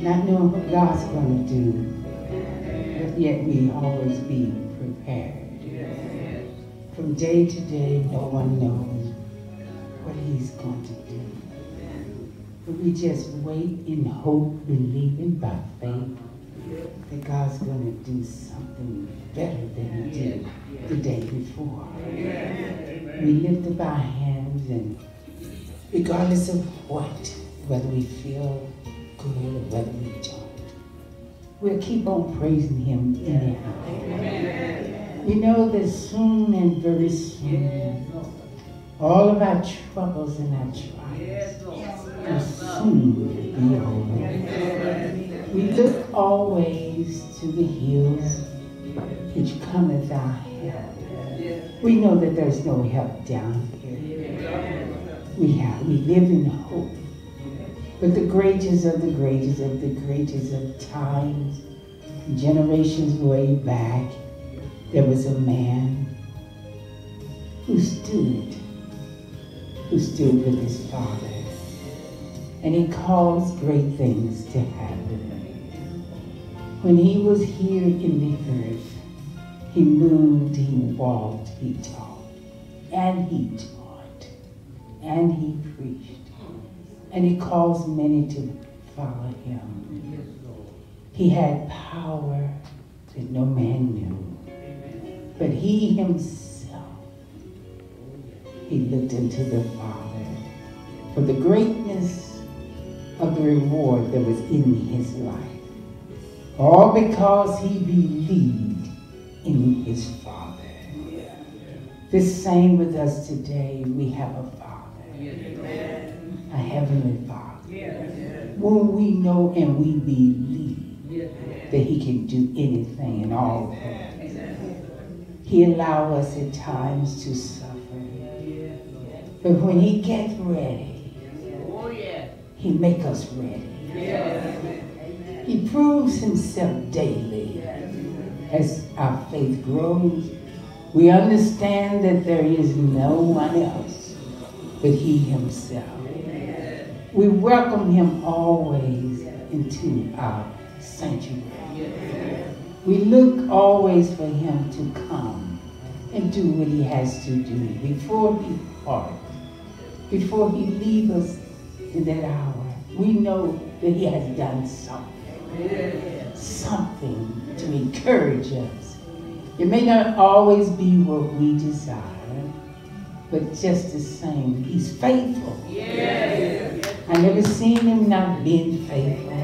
not knowing what God's going to do, but yet we always be prepared. From day to day, no one knows what he's going to do. But we just wait in hope, believing by faith that God's going to do something better than he did the day before. We lift up our hands, and regardless of whether we feel good or whether we don't, we'll keep on praising him anyhow. We know that soon and very soon, all of our troubles and our trials will soon be over. We look always to the hills which cometh our help. We know that there's no help down here. We live in hope. But the greatest of the greatest of the greatest of times, generations way back, there was a man who stood with his father. And he caused great things to happen. When he was here in the earth, he moved, he walked, he talked, and he taught, and he preached. And he caused many to follow him. He had power that no man knew. But he himself, he looked into the Father for the greatness of the reward that was in his life. All because he believed in his Father. The same with us today. We have a Father, a heavenly Father, whom we know and we believe that he can do anything and all things. He allows us at times to suffer. But when he gets ready, he makes us ready. He proves himself daily. As our faith grows, we understand that there is no one else but he himself. We welcome him always into our sanctuary. We look always for him to come and do what he has to do before he departs, before he leaves us in that hour. We know that he has done something to encourage us. It may not always be what we desire, but just the same, he's faithful. I never seen him not being faithful.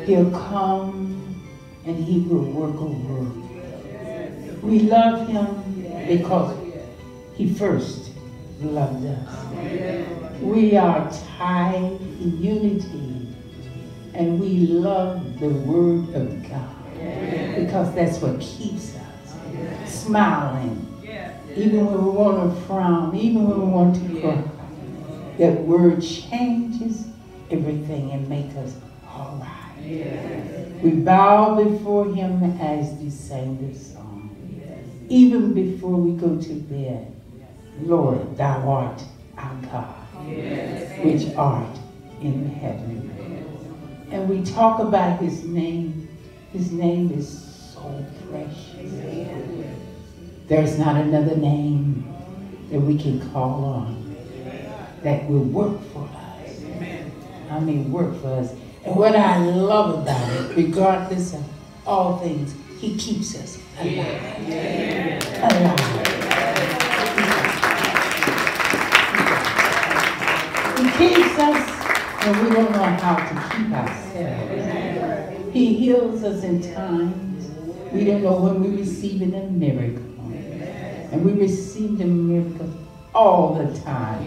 He'll come and he will work a work. We love him because he first loved us. We are tied in unity, and we love the Word of God because that's what keeps us smiling, even when we want to frown, even when we want to cry. That Word changes everything and makes us all right. We bow before him as we sang this song. Even before we go to bed, Lord, thou art our God, which art in heaven. And we talk about his name. His name is so precious. There's not another name that we can call on that will work for us. I mean, work for us. And what I love about it, regardless of all things, he keeps us alive. Alive. He keeps us when we don't know how to keep ourselves. He heals us in times we don't know when we're receiving a miracle. And we receive the miracles all the time.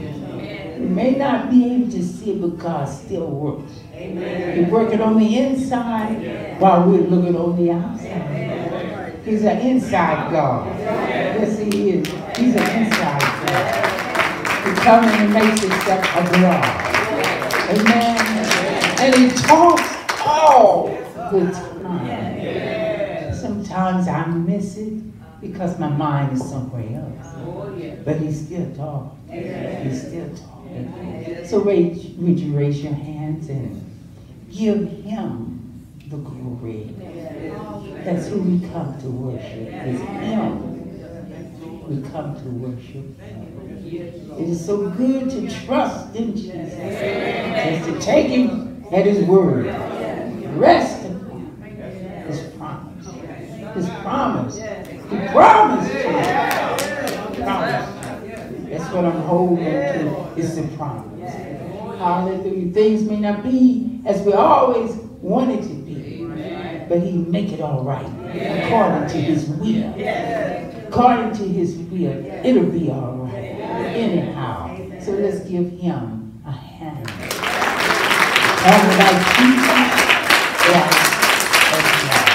We may not be able to see it, but God still works. He's working on the inside while we're looking on the outside. He's an inside God. Yes, he is. He's an inside God. He comes and makes himself abroad. Amen. And he talks all the time. Sometimes I miss it because my mind is somewhere else. But he's still talking. He's still talking. So would you raise your hands and Give him the glory. That's who we come to worship. It's him we come to worship. It is so good to trust in Jesus. Just to take him at his word. Rest upon his promise. His promise. He promised to me. Promise. That's what I'm holding to, is the promise. Hallelujah. Things may not be as we always want it to be, but he make it all right according to his will. According to his will, it'll be all right anyhow. So let's give him a hand. And like Jesus, yes, that's right.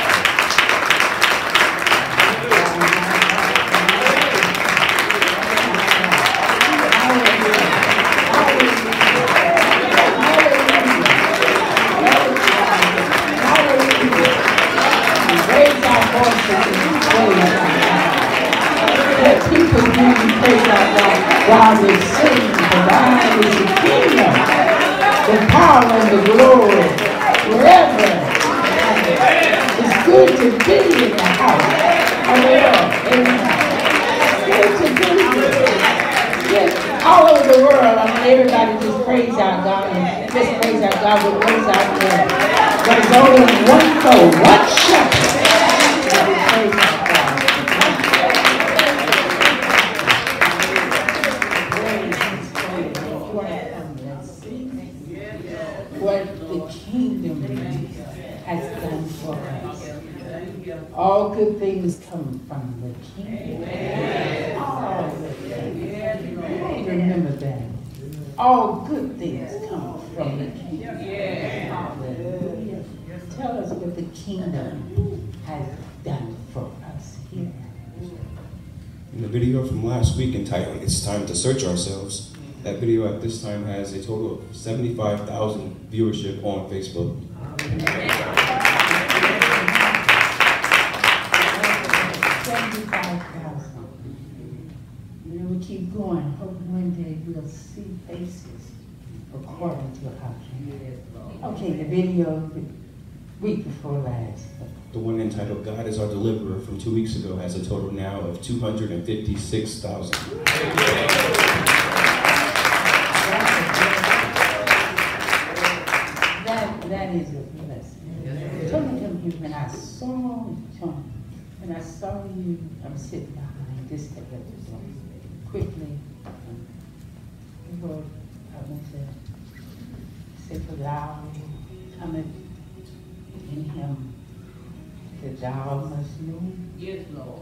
While we sing, for thine is the kingdom, the power and the glory, forever. It's good to be in the house of the Lord. It's good to be here. Yes, all over the world, I mean, everybody just praise our God and just praise our God with words out there. But it's only one fold, one shepherd. Praise our God. What the kingdom has done for us. All good things come from the kingdom. All good things. Remember that. All good things come from the kingdom. Hallelujah. Tell us what the kingdom has done for us here. In the video from last week entitled, "It's Time to Search Ourselves," that video at this time has a total of 75,000 viewership on Facebook. 75,000. You know, we keep going. Hope one day we'll see faces according to our kingdom. Okay, the video the week before last. The one entitled, "God is Our Deliverer," from 2 weeks ago has a total now of 256,000. That is a blessing. Tell me when I saw you, I'm sitting behind this television quickly. Lord, I want to say for thou cometh in him, that thou must know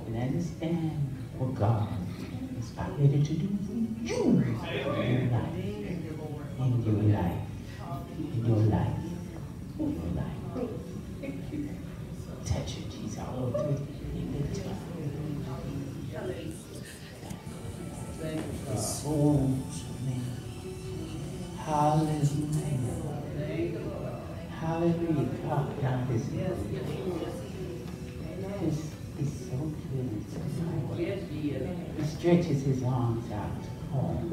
and understand what God is about ready to do for you in your life. In your life. In your life. In your life. Touch it, Jesus. All over it. The souls, man. Hallelujah. Hallelujah. God is so good. He stretches his arms out home.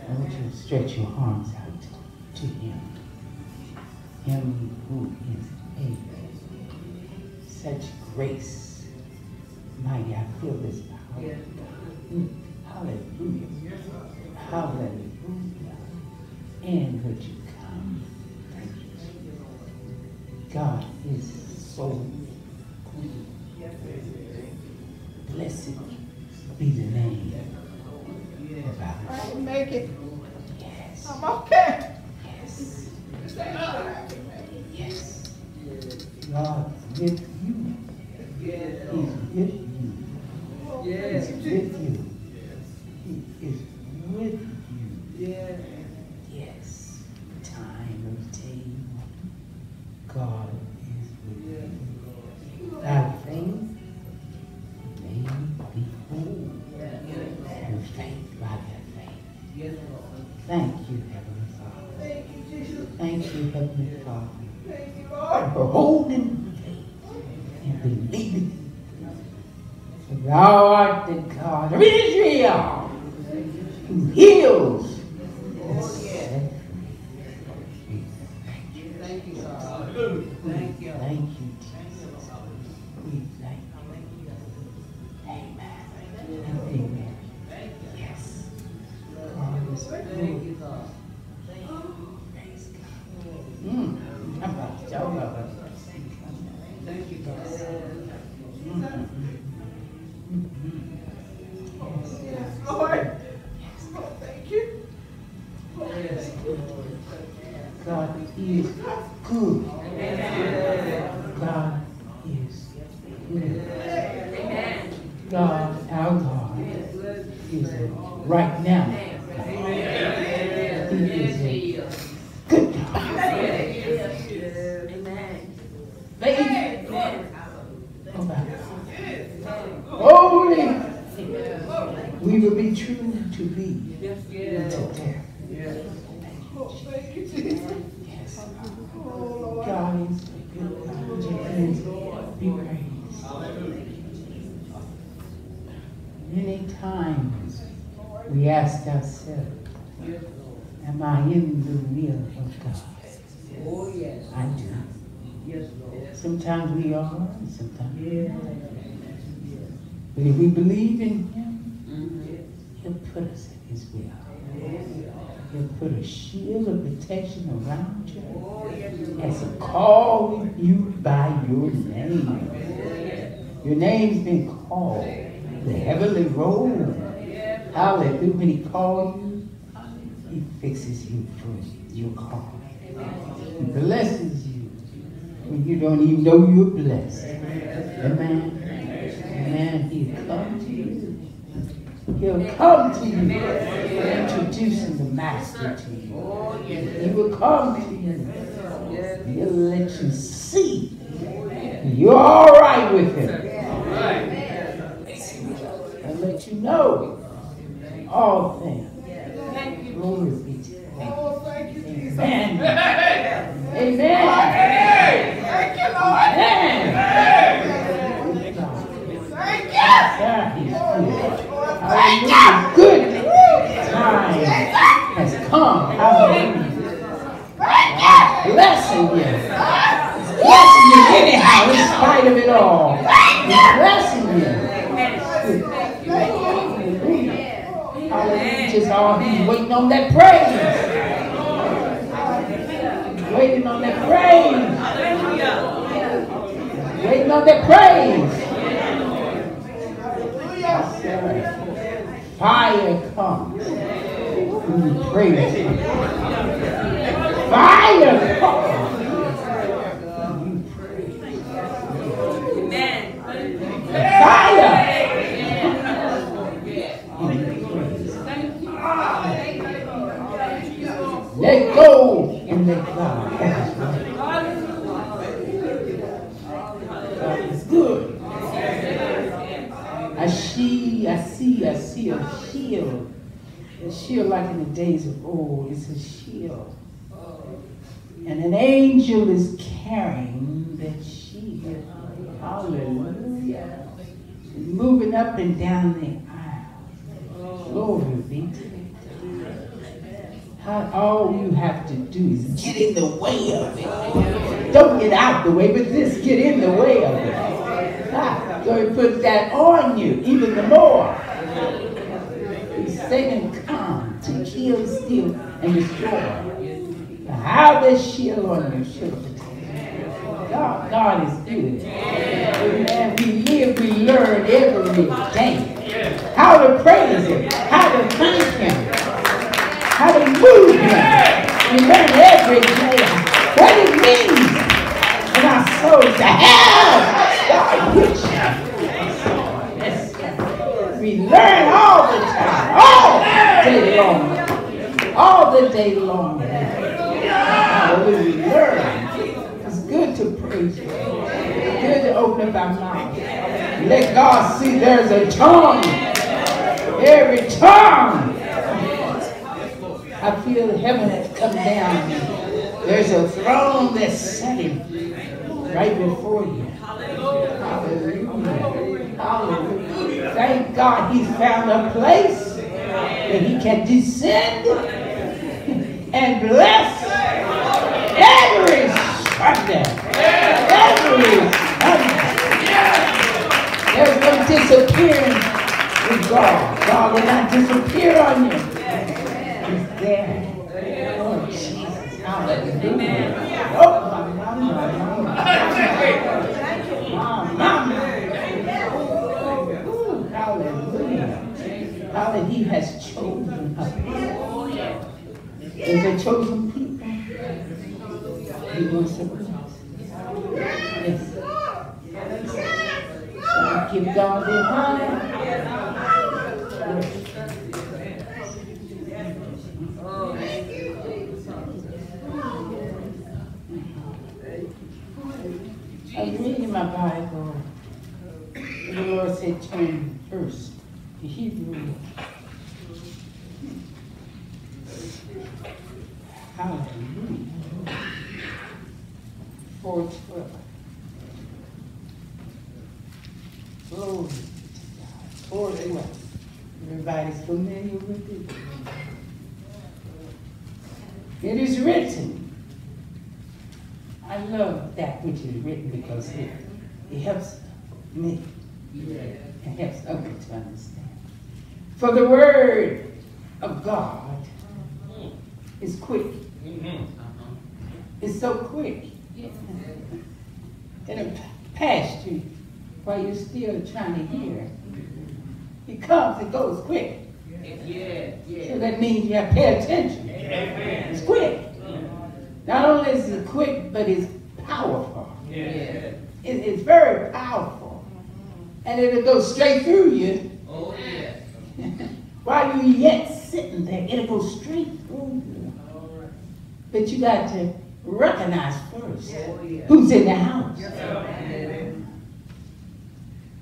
I want you to stretch your arms out to him. Him who is able. Such grace. Mighty, I feel this power. Hallelujah. Hallelujah. And would you come? Thank you. God is so good. Blessed be the name of our I can make it. Yes. I'm okay. Yes. Yes. God is with you. He's with you. He's with you. He is with you. Yes. Time of day. God is with you. Thy faith may be whole. And faith by that faith. Thank you, Heavenly Father. Thank you, Heavenly Father. For holding faith and believing. For thou art the God of Israel, who heals and sets free. Thank you. God is good. God is good. God, our God, is a right now. He is a good God. Faith. Holy. We will be true to thee until death. Yes. God is a good God. Be praised. Many times we ask ourselves, am I in the will of God? Oh, yes. I do. Yes, Lord. Sometimes we are, and sometimes we are not. But if we believe in Him, He'll put us in His will. He'll put a shield of protection around you as He calls you by your name. Your name's been called. The heavenly roll. Hallelujah. When He calls you, He fixes you for your call. He blesses you when you don't even know you're blessed. Amen. Amen. He'll come to you. He'll come to you, introducing the Master to you. He will come to you. He'll let you see you're all right with Him. And let you know all things. Glory be to God. Amen. Amen. Thank you, Lord. Amen. Thank you. Hallelujah. Good time has come. Hallelujah. Blessing you. Blessing you anyhow, in spite of it all. He's blessing you. Hallelujah. Just all He's waiting on that praise. He's waiting on that praise. He's waiting on that praise. Fire comes when you praise Him. Fire comes when you praise Him. Fire. Let go and let God. God is good. I see a shield. A shield like in the days of old. It's a shield. And an angel is carrying that shield. Hallelujah. Moving up and down the aisle. Glory be to God. All you have to do is get in the way of it. Don't get out the way, but just get in the way of it. So He puts that on you even the more. Satan comes to kill, steal, and destroy. How that shield on your shoulder. God is good. Amen. We live, we learn every day how to praise Him, how to thank Him, how to move Him. We learn every day what it means in our souls to have God with you. We learn all the time, all day long, all the day long. Hallelujah. We learn. It's good to praise you. It's good to open up our mouth. Let God see there's a tongue. Every tongue. I feel heaven has come down. There's a throne that's setting right before you. Hallelujah. Hallelujah. Thank God He's found a place that He can descend and bless every Sunday. Every Sunday. There's no disappearing with God. God will not disappear on you. He's there. Oh, Jesus. Hallelujah. Oh, hallelujah. Hallelujah. He has chosen a people. There's a chosen people. You want something else? Yes. So give God the honor. I'm reading my Bible. The Lord said turn first to Hebrew. Hallelujah. 4:12. Glory to God. 4:12. Everybody's familiar with it. It is written. I love that which is written because it helps me. It helps others to understand. For the word of God is quick. It's so quick. And it passed you while you're still trying to hear. It comes, it goes quick. So that means you have to pay attention. It's quick. Not only is it quick, but it's powerful. It's very powerful. And it'll go straight through you. While you're yet sitting there, it'll go straight through you. But you got to recognize first who's in the house.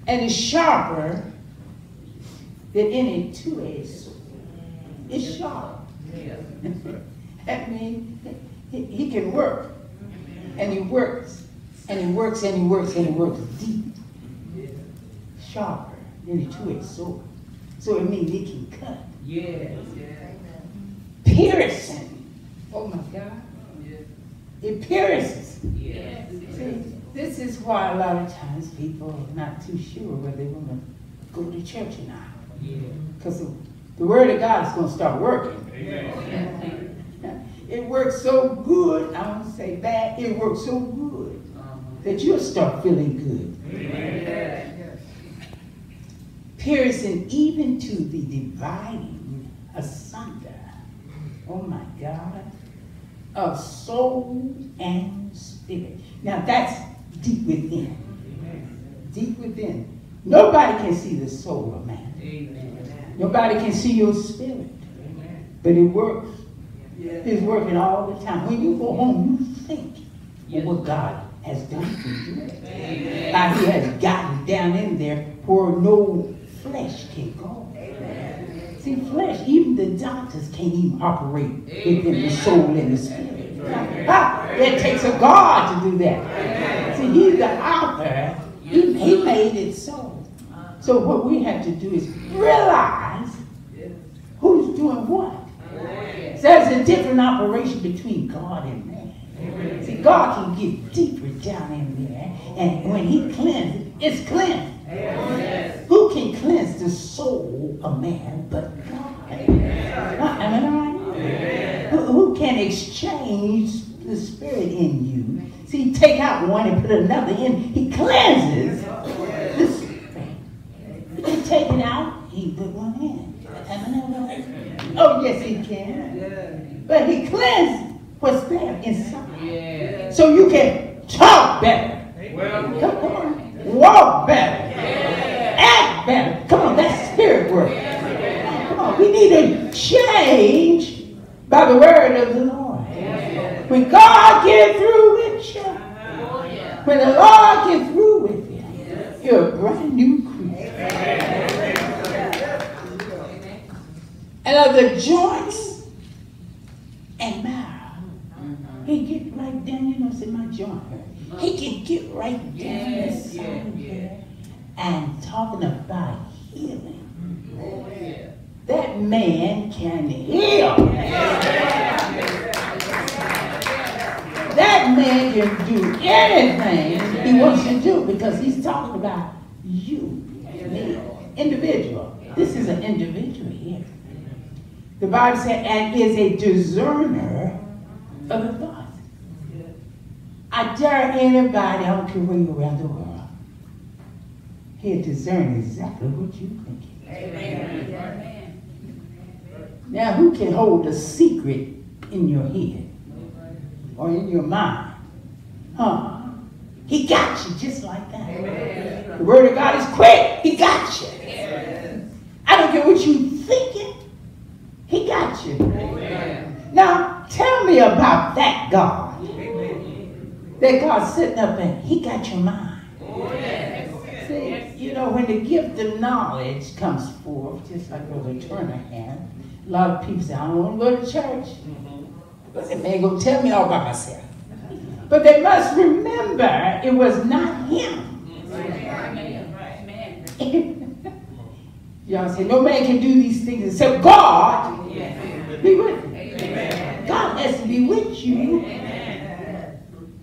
And it's sharper than any two-edged sword. It's sharp. That means he can work. And he works. And he works and he works and he works deep. Sharper than a two-edged sword. So it means he can cut. Piercing. Oh my God. It pierces. See, this is why a lot of times people are not too sure whether they want to go to church or not. Because the word of God is going to start working. It works so good, I won't say bad, it works so good that you'll start feeling good. Piercing even to the dividing asunder, oh my God, of soul and spirit. Now that's deep within. Deep within. Nobody can see the soul of man. Nobody can see your spirit. But it works. It's working all the time. When you go home, you think of what God has done for you. How he has gotten down in there where no flesh can go. See, flesh, even the doctors can't even operate within the soul and the spirit. It takes a God to do that. See, he's the author. He made it so. So what we have to do is realize who's doing what. So there's a different operation between God and man. See, God can get deeper down in there, and when he cleanses, it's cleansed. Who can cleanse the soul of man but God? Am I right? Who can exchange the spirit in you? See, take out one and put another in. He cleanses the spirit. He can take it out, he put one in. Am I right? Oh, yes, he can. But he cleansed what's there inside. So you can talk better. Come on. Walk better. Act better. Come on, that's spirit work. Come on, we need to change by the word of the Lord. When God gets through with you, when the Lord gets through with you, you're a brand new creature. And of the joints and marrow, he get right down, you know, say my joint hurt. He can get right down inside there and talking about healing. That man can heal. That man can do anything he wants to do because he's talking about you, me, individual. This is an individual here. The Bible said, and is a discerner of the thoughts. I dare anybody, I don't care where you're around the world, he'll discern exactly what you're thinking. Amen. Now, who can hold a secret in your head? or in your mind. He got you just like that. Amen. The word of God is quick. He got you. Amen. I don't care what you thinking. He got you. Amen. Now, tell me about that God. Amen. That God's sitting up and he got your mind. Yes. See, you know, when the gift of knowledge comes forth, just like Brother Turner had, a lot of people say, I don't want to go to church. Because that man going to tell me all by myself. But they must remember it was not him. Y'all say, no man can do these things except God be with you. God has to be with you.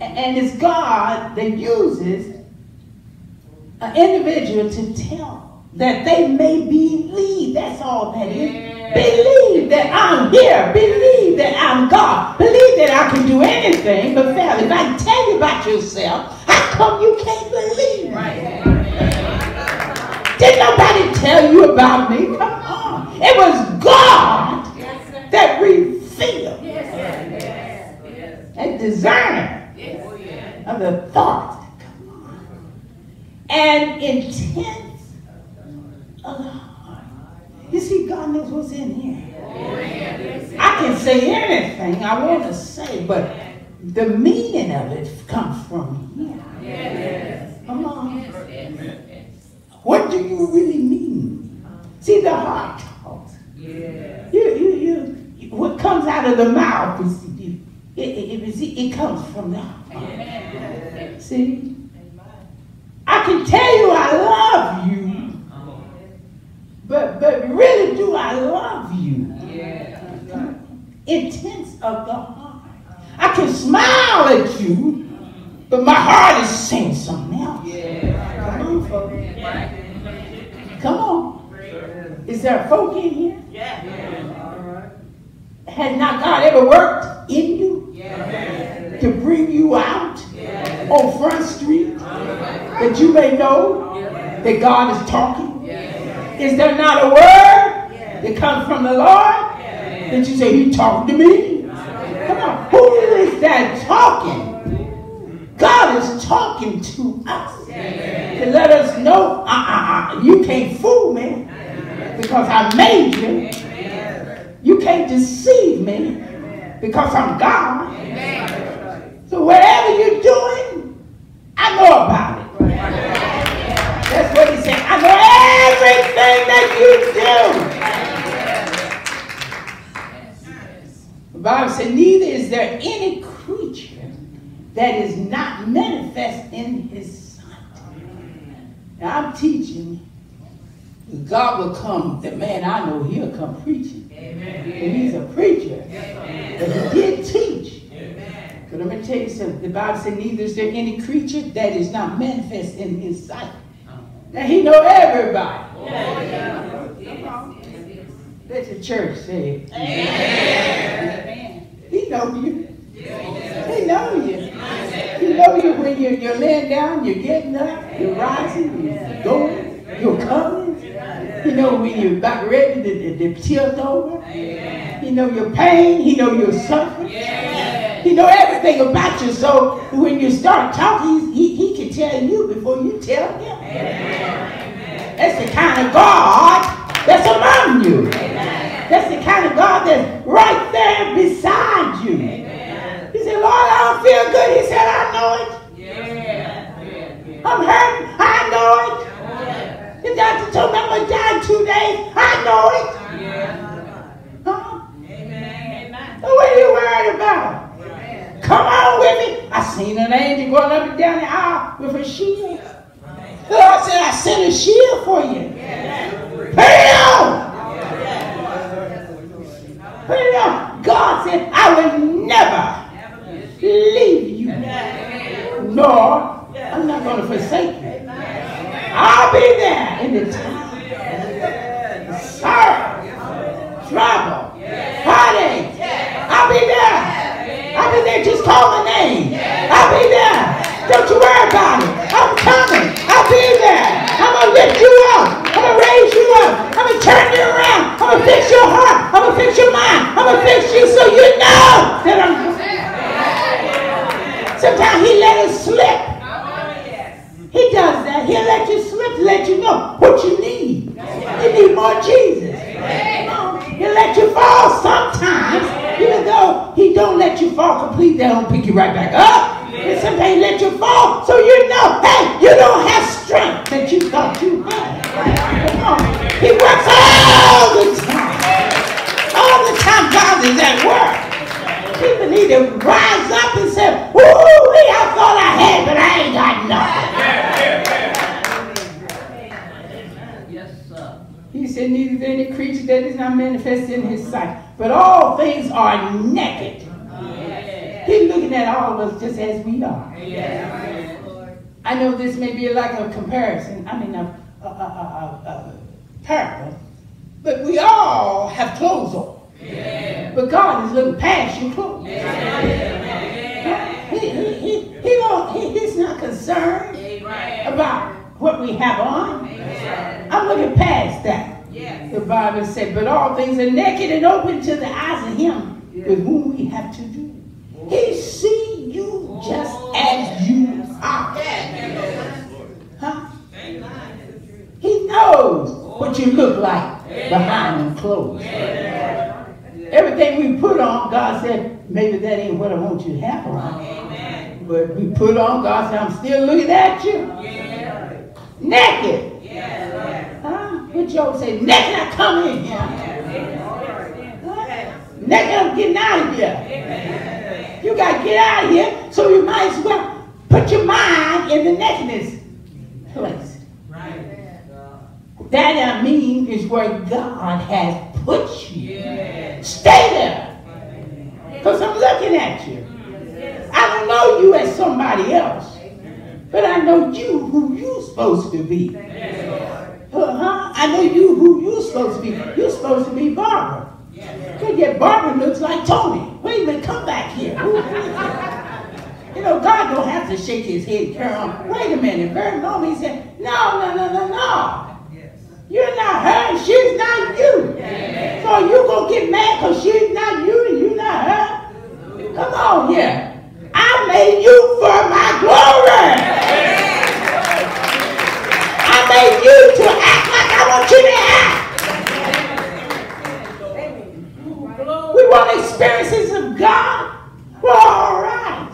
And it's God that uses an individual to tell that they may believe. That's all that is. Believe that I'm here. Believe that I'm God. Believe that I can do anything but fail. If I can tell you about yourself, how come you can't believe me? Did nobody tell you about me? Come on. It was God that revealed and discerned of the thoughts that come on. And intents of the heart. You see, God knows what's in here. I can say anything I want to say, but the meaning of it comes from Him. Come on. What do you really mean? See, the heart talks. What comes out of the mouth, it comes from the heart. See? I can tell you I love you. But really, do I love you? Intents of the heart. I can smile at you, but my heart is saying something else. Come on, folks. Come on. Is there folk in here? Has not God ever worked in you to bring you out on Front Street that you may know that God is talking? Is there not a word that comes from the Lord that you say, He's talking to me? Come on. Who is that talking? God is talking to us to let us know, you can't fool me because I made you. You can't deceive me because I'm God. So whatever you're doing, I know about it. That's what he said. I know everything that you do. The Bible said, neither is there any creature that is not manifest in his sight. Now I'm teaching. God will come, the man I know, he'll come preaching. Amen. And he's a preacher. Amen. But he did teach. Amen. But let me tell you something. The Bible said, neither is there any creature that is not manifest in his sight. Now he know everybody. Let the church say it. Amen. He know you. He know you. He know you when you're laying down, you're getting up, you're rising, you're going, you're coming. He know when you're about ready to tilt over. He know your pain. He know your suffering. He know everything about you. So when you start talking, he can tell you before you tell him. That's the kind of God that's among you. That's the kind of God that's right there beside you. He said, Lord, I don't feel good. He said, I know it. I'm hurting. I know it. The doctor told me I'm going to die in 2 days. I know it. Huh? Amen. So what are you worried about? Amen. Come on with me. I seen an angel going up and down the aisle with a shield. The Lord said, I sent a shield for you. Put it on. Put it on. God said, I will never leave you. Nor I'm not going to forsake you. I'll be there in the time. Sorrow, trouble, heartache. I'll be there. I'll be there. Just call my name. I'll be there. Don't you worry about it. I'm coming. I'll be there. I'm going to lift you up. I'm going to raise you up. I'm going to turn you around. I'm going to fix your heart. I'm going to fix your mind. I'm going to fix you so you know that I'm you fall complete, they don't pick you right back up. And sometimes let you fall so you know, hey, you don't have strength that you thought you had. Come on. He works all the time. All the time God is at work. People need to rise up and say, woo, I thought I had, but I ain't got nothing. Yes, sir. He said, neither is any creature that is not manifested in his sight, but all things are naked. He's looking at all of us just as we are. I know this may be like a comparison, a parable, but we all have clothes on. But God is looking past your clothes. He's not concerned about what we have on. I'm looking past that. The Bible said, but all things are naked and open to the eyes of him with whom we have to do. He sees you just as you are. Huh? He knows what you look like behind the clothes. Everything we put on, God said, maybe that ain't what I want you to have on. But we put on, God said, I'm still looking at you. Naked. Huh? What Job say? Naked I come in here. Naked I'm getting out of here. You got to get out of here, so you might as well put your mind in the nakedness place. That I mean is where God has put you. Stay there. Because I'm looking at you. I don't know you as somebody else, but I know you who you're supposed to be. I know you who you're supposed to be. You're supposed to be Barbara. But yet Barbara looks like Tony. Wait a minute, come back here. You know, God don't have to shake his head, carry on. Wait a minute, very moment he said, no. You're not her and she's not you. So you gonna get mad because she's not you and you're not her? Come on here. I made you for my glory. I made you to act like I want you to act. We want experiences of God. Well, all right.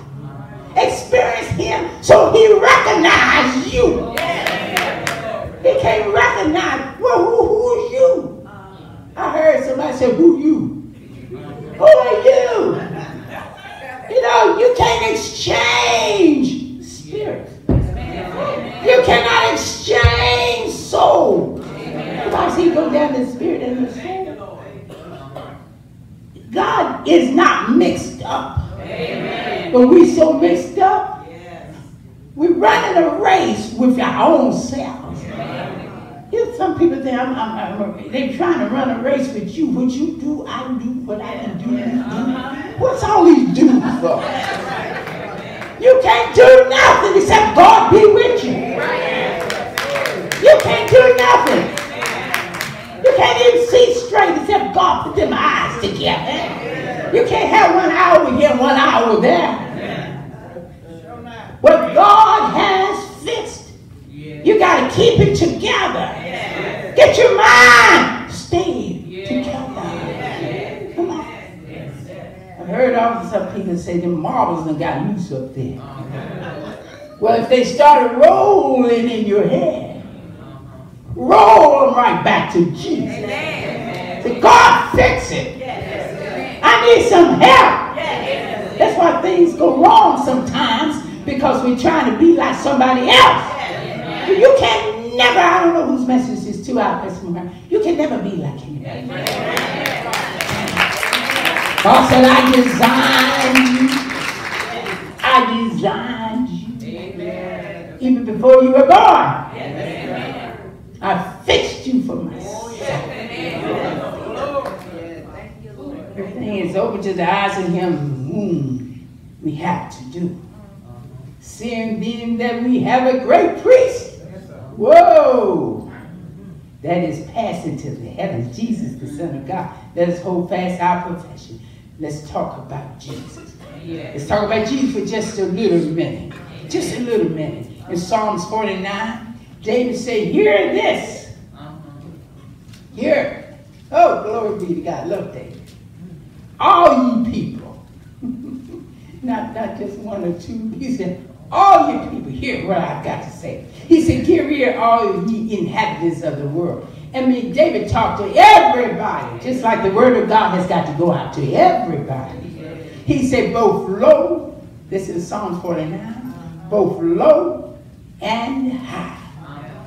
Experience him so he recognizes you. He can't recognize, well, who's you? I heard somebody say, who you? Who are you? You know, you can't exchange spirit. You cannot exchange soul. Because he goes down the spirit and the soul. God is not mixed up. But we so mixed up, we're running a race with our own selves. Some people think they're trying to run a race with you. What you do, I do. What I can do, you do. What's all these do for? You can't do nothing except God be with you. You can't do nothing. You can't even see straight except God put them eyes together. You can't have 1 hour over here, 1 hour over there. What God has fixed, you got to keep it together. Get your mind stayed together. Come on. I've heard often some people say the marbles done got loose up there. Well, if they started rolling in your head, roll them right back to Jesus. Say, God, fix it. I need some help. That's why things go wrong sometimes, because we're trying to be like somebody else. You can never, I don't know whose message this is 2 hours. You can never be like anybody. God said, I designed you. Even before you were born. I fixed you for myself. Everything is open to the eyes of him whom we have to do. Seeing then that we have a great priest. Whoa! That is passing to the heavens. Jesus, the Son of God. Let us hold fast our profession. Let's talk about Jesus. Let's talk about Jesus for just a little minute. Just a little minute. In Psalms 49, David said, hear this. Hear. Oh, glory be to God. Love David. All ye people. not just one or two. He said, all you people, hear what I've got to say. He said, give ear, all ye inhabitants of the world. I mean, David talked to everybody, just like the word of God has got to go out to everybody. He said, both low, this is Psalm 49, both low and high,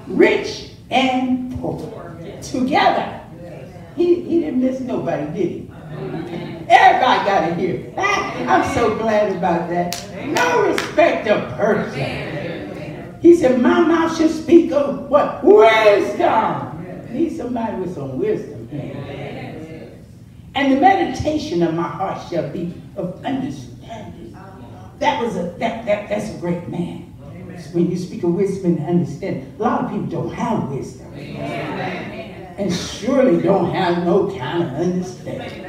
rich and poor, together. He didn't miss nobody, did he? Everybody got to hear. I'm so glad about that. No respect of person. He said, my mouth should speak of what? Wisdom. Need somebody with some wisdom. And the meditation of my heart shall be of understanding. That's a great man. When you speak of wisdom and understanding, a lot of people don't have wisdom. And surely don't have no kind of understanding.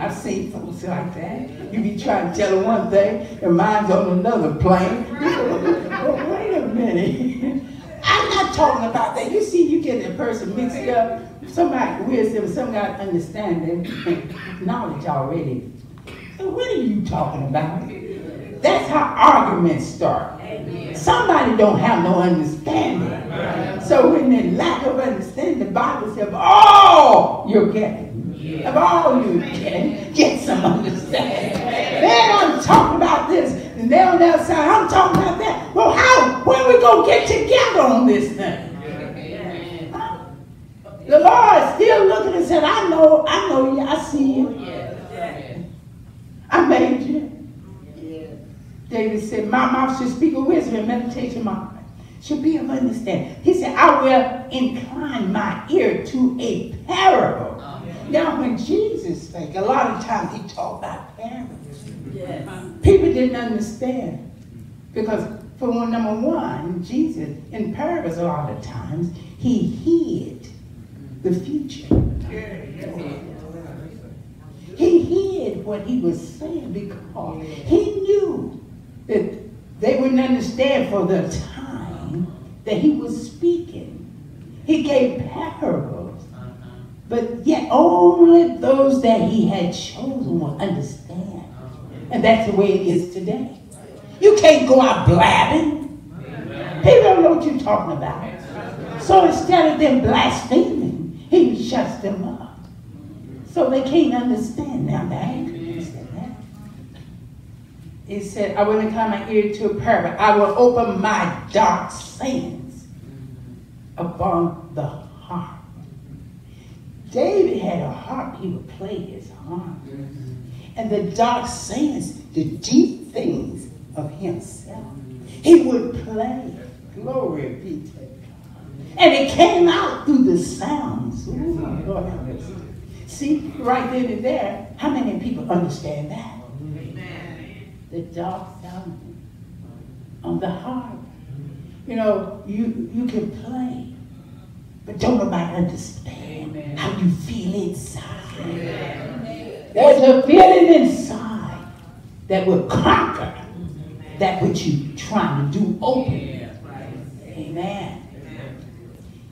I've seen folks like that. You be trying to tell them one thing, and mine's on another plane. Oh, wait a minute. I'm not talking about that. You see, you get a person mixed up. Somebody wisdom, somebody understanding, and knowledge already. So what are you talking about? That's how arguments start. Somebody don't have no understanding. So when they lack of understanding, the Bible says, oh, you're getting. Of all you can, get some understanding. Then I'm talking about this, and they're on the other side, I'm talking about that. Well, when we going to get together on this thing? The Lord is still looking and said, I know you, I see you. I made you. David said, my mouth should speak of wisdom and meditation of my heart should be of understanding. He said, I will incline my ear to a parable. Now, when Jesus spake, a lot of times he talked about parables. Yes. People didn't understand. Because, for number one, Jesus, in parables a lot of times, he hid the future. He hid what he was saying because he knew that they wouldn't understand for the time that he was speaking. He gave parables. But yet only those that he had chosen will understand. And that's the way it is today. You can't go out blabbing. People don't know what you're talking about. So instead of them blaspheming, he shuts them up. So they can't understand now. They ain't understand that. He said, I will incline my ear to a parable. I will open my dark sayings upon the harp. David had a harp. He would play his harp. And the dark sayings, the deep things of himself, he would play. Glory be to God. And it came out through the sounds. Ooh, Lord have mercy. See, right then and there, how many people understand that? The dark sound on the harp. You know, you can play. But don't nobody understand how you feel inside. There's a feeling inside that will conquer that which you're trying to do openly. Amen.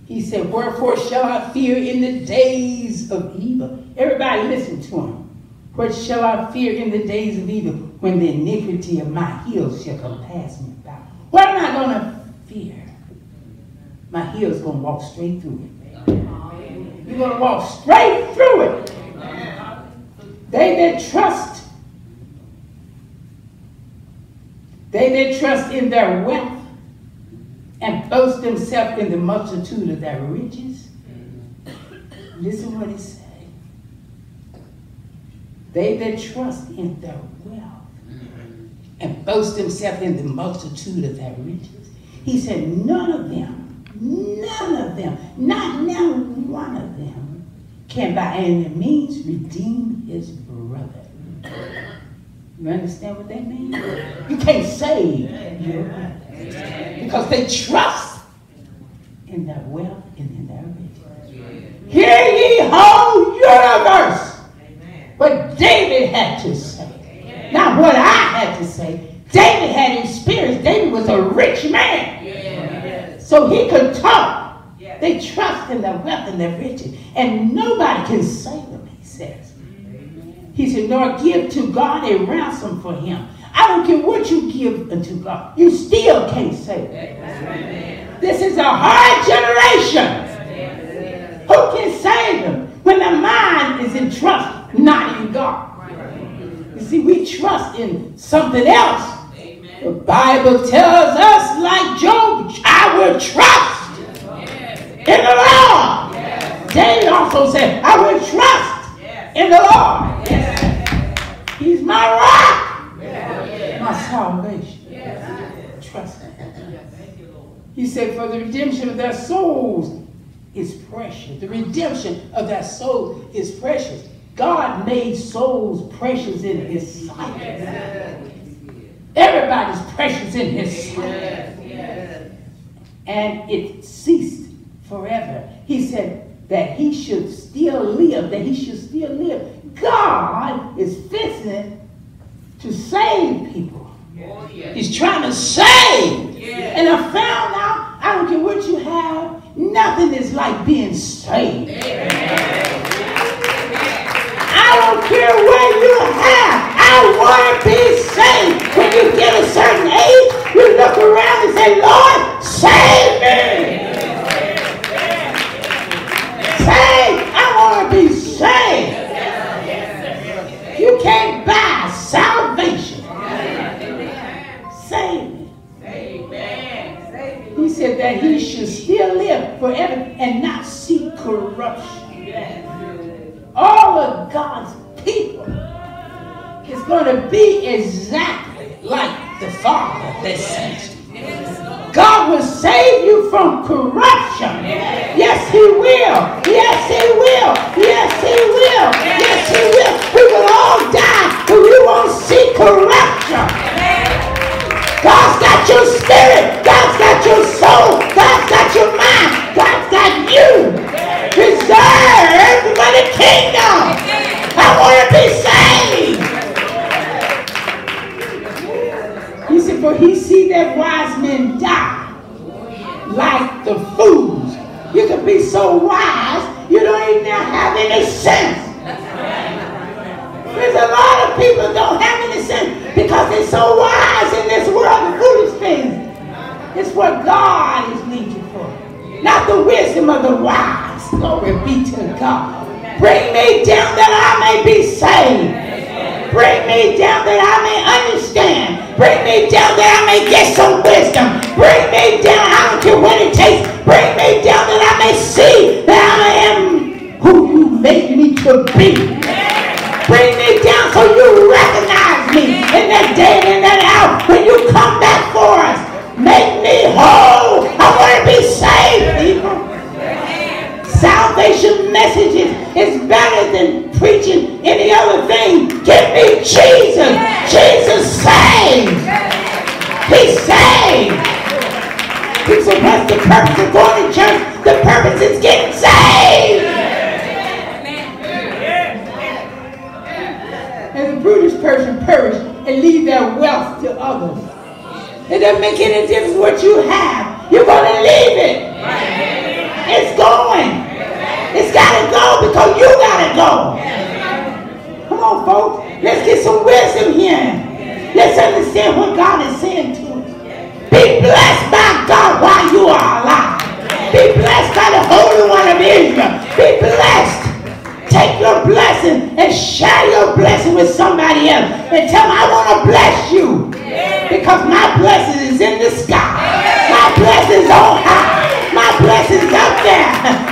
He said, wherefore shall I fear in the days of evil? Everybody listen to him. What shall I fear in the days of evil when the iniquity of my heels shall compass me about? What am I going to fear? My heel's going to walk straight through it. You're going to walk straight through it. They that trust in their wealth and boast themselves in the multitude of their riches. Listen what he said. They that trust in their wealth and boast themselves in the multitude of their riches. He said, none of them, not now one of them, can by any means redeem his brother. You understand what that means? You can't save your brother because they trust in their wealth and in their riches. Hear ye, whole universe, what David had to say. Not what I had to say. David had experience. David was a rich man. So he could talk. They trust in their wealth and their riches. And nobody can save them, he says. He said, nor give to God a ransom for him. I don't care what you give unto God. You still can't save them. This is a hard generation. Who can save them when the mind is in trust, not in God? You see, we trust in something else. The Bible tells us, like Job, I will trust in the Lord. David also said, I will trust in the Lord. He's my rock, my salvation. Trust him. He said, for the redemption of their souls is precious. The redemption of their soul is precious. God made souls precious in his sight. Everybody's precious in his sight. And it ceased forever. He said that he should still live, God is fixing to save people. He's trying to save. And I found out, I don't care what you have, nothing is like being saved. I don't care what you have. I want to be saved. When you get a certain age, you look around and say, Lord, save me. Save. I want to be saved. You can't buy salvation. Save me. He said that he should still live forever and not see corruption. All of God's people is going to be exactly like the Father that sent you. God will save you from corruption. Yes, he will. Yes, he will. Yes, he will. Yes, he will. We will all die, but we won't see corruption. God's got your spirit. God's got your soul. God's got your mind. God's got you reserved for the kingdom. I want to be saved. He said, for he see that wise men die like the fools. You can be so wise, you don't even have any sense. There's a lot of people that don't have any sense because they're so wise in this world of foolish things. It's what God is needed for. Not the wisdom of the wise. Glory be to God. Bring me down that I may be saved. Bring me down that I may understand. Bring me down that I may get some wisdom. Bring me down, I don't care what it takes. Bring me down that I may see that I am who you made me to be. Bring me down so you recognize me in that day and in that hour when you come back for us. Make me whole. I want to be saved, people. Salvation messages is better than preaching any other thing. Give me Jesus. Jesus saves. He saves. He said, what's the purpose of going to church? The purpose is getting saved. And the brutish person perish and leave their wealth to others. It doesn't make any difference what you have. You're going to leave it. It's going. It's got to go because you got to go. Come on, folks. Let's get some wisdom here. Let's understand what God is saying to us. Be blessed by God while you are alive. Be blessed by the Holy One of Israel. Be blessed. Take your blessing and share your blessing with somebody else. And tell them, I want to bless you. Because my blessing is in the sky. My blessing is on high. My blessing is up there.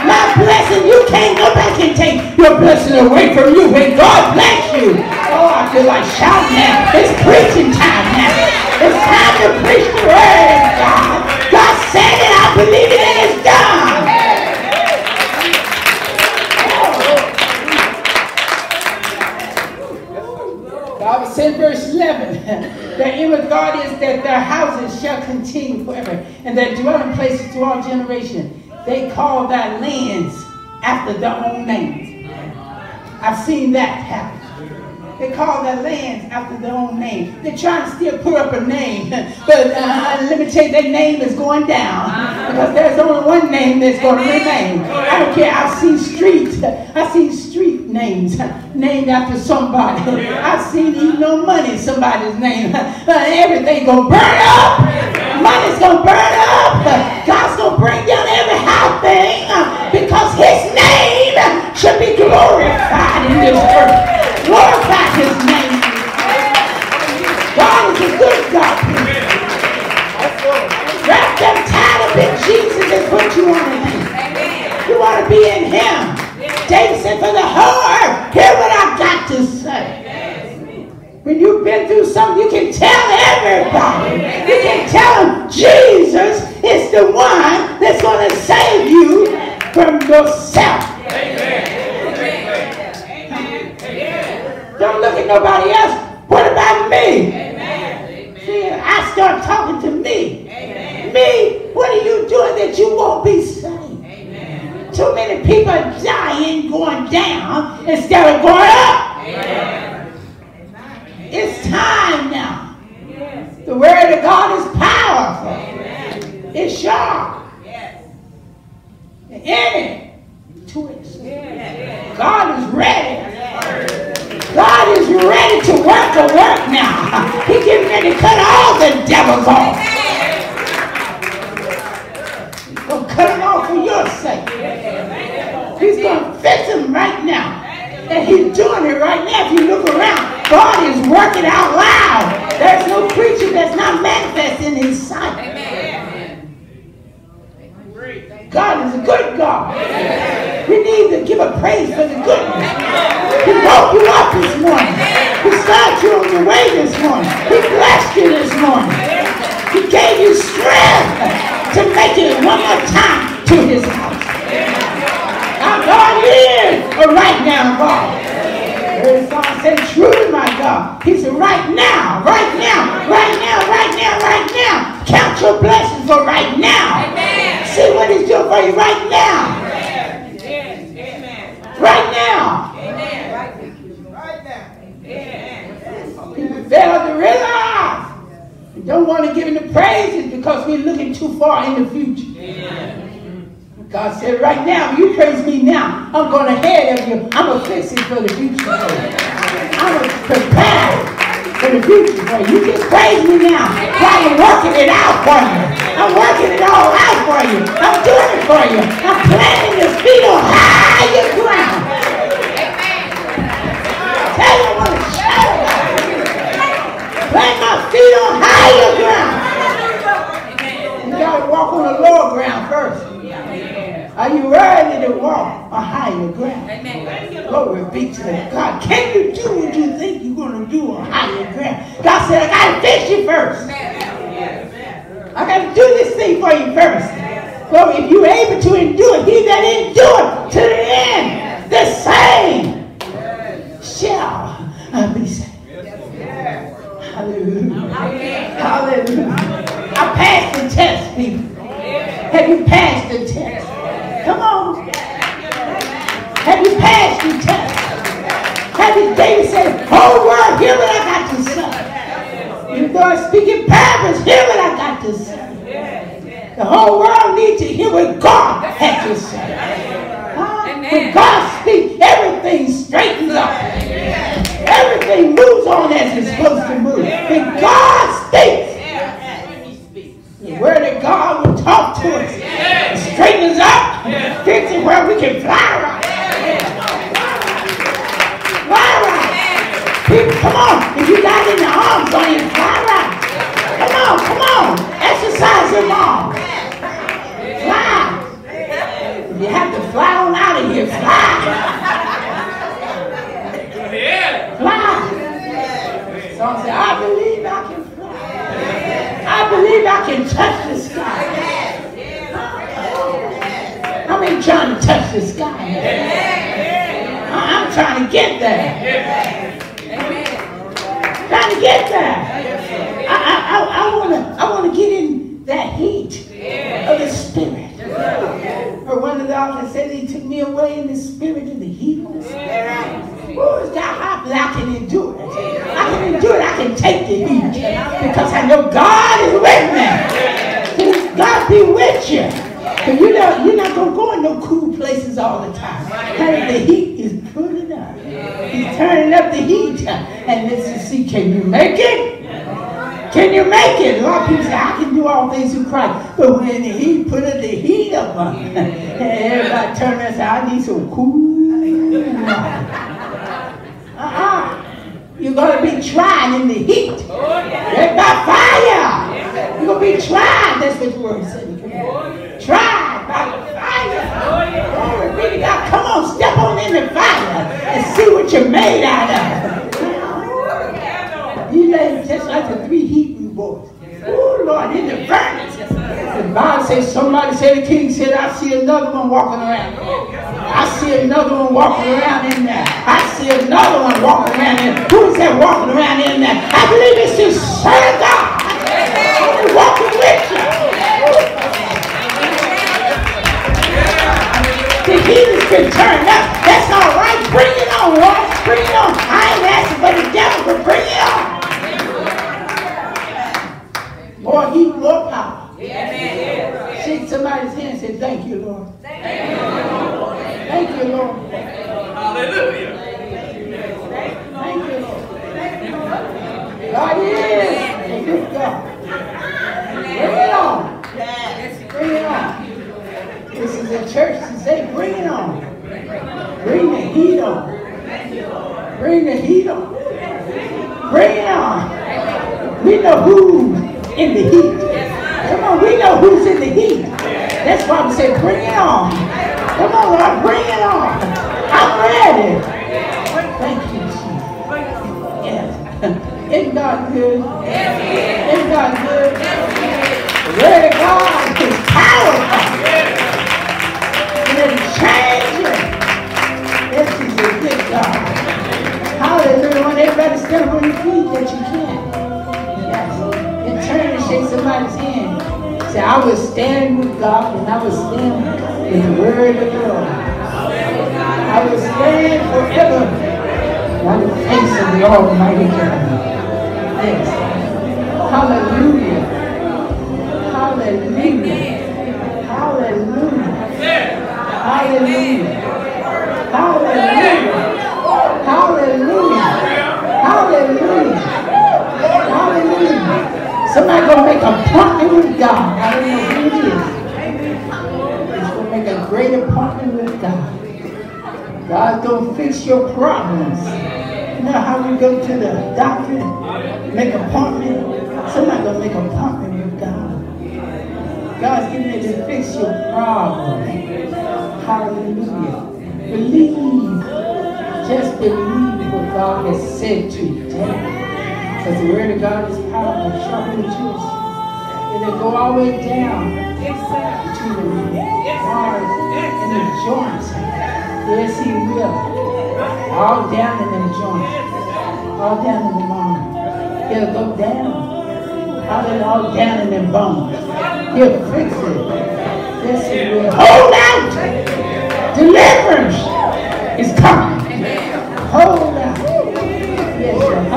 My blessing, nobody can take your blessing away from you when God bless you. Oh, I feel like shouting now. It's preaching time now. It's time to preach the word of God. God said it, I believe it, and it's done. Bible said, verse 11, the aim of God is that their houses shall continue forever, and their dwelling places to all generations. They call their lands after their own names. I've seen that happen. They call their lands after their own name. They're trying to still put up a name, but let me tell you, their name is going down because there's only one name that's going to remain. I don't care. I've seen street names named after somebody. I've seen even no money in somebody's name. Everything gonna burn up. Money's gonna burn up. God's gonna bring down every high thing because his name should be glorified in this earth. Glorify his name. God is a good God. Wrap them tied up in Jesus is what you want to do. You want to be in him. David said, for the whole earth, hear what I got to say. When you've been through something, you can tell everybody. You can tell them Jesus is the one that's going to save you from yourself. Don't look at nobody else. What about me? See, I start talking to me. Me, what are you doing that you won't be saved? Too many people are dying, going down instead of going up. It's time now. The word of God is powerful. It's sharp. In it. God is ready. God is ready to work the work now. He's getting ready to cut all the devils off. He's going to cut them off for your sake. He's going to fix them right now. And he's doing it right now. If you look around, God is working out loud. There's no creature that's not manifest in his sight. God is a good God. We need to give a praise for the goodness. He woke you up this morning. He started you on your way this morning. He blessed you this morning. He gave you strength to make it one more time to his house. Our God is a right now God. There's song said, truly my God. He said, right now, right now, right now, right now, right now. Count your blessings for right now. Amen. See what he's doing for you right now. Amen. Right now. Amen. Right now. Amen. People fail to realize. We don't want to give him the praises because we're looking too far in the future. Amen. God said, right now, you praise me now. I'm going ahead of you. I'm going to fix it for the future. I'm going to prepare for the future for you. You just praise me now while I'm working it out for you. I'm working it all out for you. I'm doing it for you. I'm planting your feet on higher ground. Tell you what to shout about. Plant my feet on higher ground. You got to walk on the lower ground first. Are you ready to walk on higher ground? Amen. Glory be to God. Can you do what you think you're going to do on higher ground? God said, I got to fix you first. I got to do this thing for you first. So if you're able to endure, he that endure to the end, the same shall be saved. Hallelujah. Hallelujah. I passed the test, people. Have you passed the test? Come on. Have you passed your test? Have you, David said, whole world, hear what I got to say. Even though I speak in parables, hear what I got to say. The whole world needs to hear what God had to say. When God speaks, everything straightens up. Everything moves on as it's supposed to move. When God speaks, the word of God will talk to us. Straighten us up. Fix it where we can fly right. Fly right. People, come on. If you got it in the arms on you, fly right. Come on, come on. Exercise your arms. Fly. If you have to fly on out of here, fly. Fly. Someone said, I believe I can fly. I believe I can touch the sky. How many trying to touch the sky? I'm trying to get there. Trying to get there. I want to get in that heat of the Spirit. Or one of the authors said he took me away in the spirit of the heat of the Spirit. Oh, it's that hot, but I can endure it. I can endure it. I can take the heat because I know God is with me. God be with you. But you're not going to go in no cool places all the time. Honey, the heat is pulling up. turning up the heat. And let's see, can you make it? Can you make it? A lot of people say, I can do all things through Christ. But when he put the heat up on it, everybody turn around and say, I need some cool water. You're going to be tried in the heat. It's by fire. You're going to be tried. That's what the word said. Tried by the fire. Glory be to God. Come on, step on in the fire and see what you're made out of. You lay just like the 3 Hebrew boys. Oh, Lord, in the furnace. The Bible says, somebody said, the king said, I see another one walking around. I see another one walking around in there. I see another one walking around in there. Who is that walking around in there? I believe it's the Son of God. He's walking with you. The heat has been turned up. That's all right. Bring it on, Lord. Bring it on. I ain't asking for the devil, but bring it on. More heat, more power. Shake somebody's hand and say, thank you, Lord. Thank you, Lord. Hallelujah. Thank you, Lord. God is a good God. Bring it on. Bring it on. This is a church to say, bring it on. Bring the heat on. Bring the heat on. Bring it on. We know who's in the heat. Come on, we know who's in the heat. That's why we say, bring it on. Come on, Lord, bring it on. I'm ready. Thank you, Jesus. Yes. Isn't God good? Isn't God good? The word of God is powerful. And it'll change it. This is a good God. Hallelujah. When everybody stand up on your feet that you can. Yes. And turn and shake somebody's hand. Say, I will stand with God and I will stand with the word of the Lord. I will stand forever on the face of the Almighty God. Yes. Hallelujah. Hallelujah. Hallelujah. Hallelujah. Hallelujah. Hallelujah. Hallelujah. Hallelujah. Somebody gonna make an appointment with God. I don't know who it is. He's gonna make a great appointment with God. God's gonna fix your problems. You know how we go to the doctor, make an appointment? Somebody gonna make an appointment with God. God's getting ready to fix your problem. Hallelujah. Believe. Just believe what God has said today. Because the word of God is powerful, sharper than two. It'll go all the way down between the bars and the joints. Yes, he will. All down in them joints. All down in the bone. He'll go down. All down in them bones. He'll fix it. Yes, he will. Hold out. Deliverance is coming. Hold out. Yes, sir. I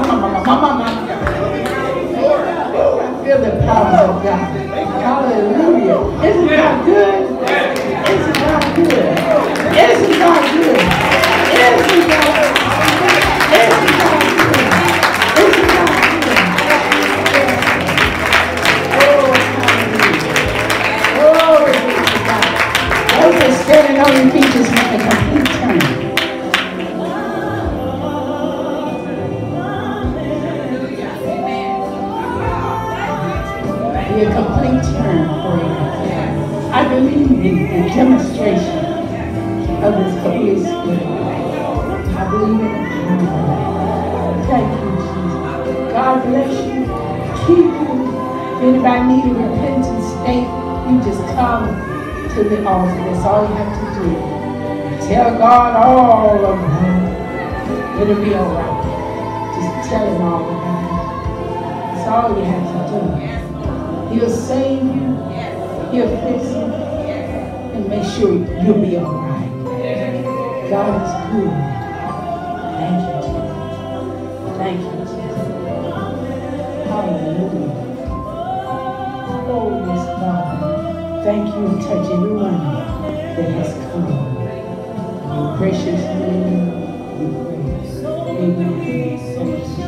feel the power of God. Hallelujah. Isn't God good? Isn't God good? Isn't God good? Isn't God good? Isn't God good? Isn't God good? Oh, hallelujah. Glory be to God. Those that standing on your feet just make a complete turn. Be a complete turn for you. I believe in the demonstration of His Holy Spirit. I believe in it. Thank you, Jesus. God bless you. Keep you. If anybody need a repentant state, you just come to the altar. That's all you have to do. Tell God all about it. It'll be all right. Just tell Him all about it. That's all you have to do. He'll save you. He'll fix you. And make sure you'll be all right. God is good. Thank you, Jesus. Thank you, Jesus. Hallelujah. Oh, yes, God. Thank you. Touch everyone that has come. In your precious name, we pray. Amen. Thank you.